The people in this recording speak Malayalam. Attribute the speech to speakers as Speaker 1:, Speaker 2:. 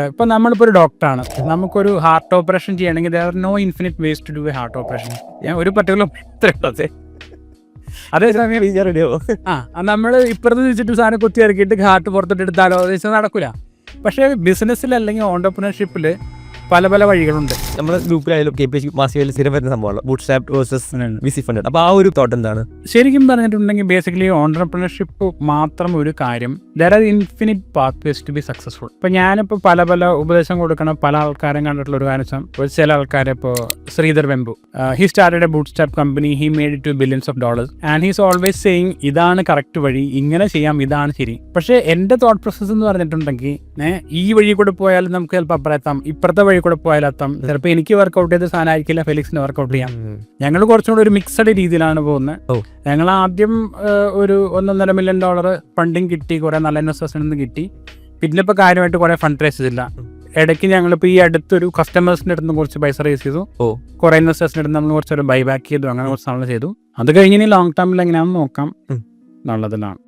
Speaker 1: ഇപ്പം നമ്മളിപ്പോൾ ഒരു ഡോക്ടറാണ്, നമുക്കൊരു ഹാർട്ട് ഓപ്പറേഷൻ ചെയ്യണമെങ്കിൽ there are no infinite ways to do a heart operation. ഞാൻ ഒരു പർട്ടിക്കുലർ അതേസമയം നമ്മൾ ഇപ്പുറത്ത് വെച്ചിട്ട് സാധനം കുത്തി ഇറക്കിയിട്ട് ഹാർട്ട് പുറത്തോട്ട് എടുത്താലോ നടക്കില്ല. പക്ഷേ ബിസിനസ്സിൽ അല്ലെങ്കിൽ ഓണ്ടർപ്രണർഷിപ്പിൽ പല പല വഴികളുണ്ട്.
Speaker 2: നമ്മുടെ ഗ്രൂപ്പിലായാലും KPH മാസികയിൽ സ്ഥിരം വരുന്ന സംഭവമാണ് ബൂട്ട്സ്ട്രാപ്പ് വേഴ്സസ് VC ഫണ്ടഡ്. അപ്പോൾ ആ ഒരു തോട്ട് എന്താണ്?
Speaker 1: ശരിക്കും പറഞ്ഞിട്ടുണ്ടെങ്കിൽ ബേസിക്കലി ഓണ്ടർപ്രണർഷിപ്പ് മാത്രം ഒരു കാര്യം, there are infinite pathways to be successful. ഇപ്പോൾ ഞാനിപ്പോൾ പല പല ഉപദേശം കൊടുക്കണം പല ആൾക്കാരും കണ്ടിട്ടുള്ള ഒരു കാര്യം, ചില ആൾക്കാരെ ഇപ്പോൾ Sridhar Vembu, he started a bootstrap company, he made it to billions of dollars and he's always saying ഇതാണ് കറക്റ്റ് വഴി, ഇങ്ങനെ ചെയ്യാം, ഇതാണ് ശരി. പക്ഷേ എൻ്റെ തോട്ട് പ്രോസസ് എന്ന് പറഞ്ഞിട്ടുണ്ടെങ്കിൽ ഈ വഴി കൂടെ പോയാൽ നമുക്ക് ചിലപ്പോൾ അപ്പുറത്താം, ഇപ്പുറത്തെ വഴി കൂടെ പോയാലെത്താം. ചിലപ്പോൾ എനിക്ക് വർക്കൗട്ട് ചെയ്ത സാധനമായിരിക്കില്ല ഫെലിക്സിന് വർക്കൗട്ട് ചെയ്യാം. ഞങ്ങൾ കുറച്ചുകൂടി ഒരു മിക്സഡ് രീതിയിലാണ് പോകുന്നത്. ഞങ്ങൾ ആദ്യം ഒരു $1.5 million ഫണ്ടിങ് കിട്ടി, കുറേ നല്ല ഇൻവെസ്റ്റേഴ്സിൽ നിന്ന് കിട്ടി. പിന്നെ ഇപ്പോൾ കാര്യമായിട്ട് കുറേ ഫണ്ട് റേസ് ചെയ്തില്ല. ഇടയ്ക്ക് ഞങ്ങളിപ്പോൾ ഈ അടുത്തൊരു കസ്റ്റമേഴ്സിൻ്റെ അടുത്ത് കുറച്ച് പൈസ റേസ് ചെയ്തു, കുറേ ഇൻവെസ്റ്റേഴ്സിൻ്റെ അടുത്ത് നമ്മൾ കുറച്ചൊരു ബൈ ബാക്ക് ചെയ്തു, അങ്ങനെ കുറച്ച് സാധനം ചെയ്തു. അത് കഴിഞ്ഞ് ഇനി ലോങ് ടേമിൽ എങ്ങനെയാണെന്ന് നോക്കാം എന്നുള്ളതിലാണ്.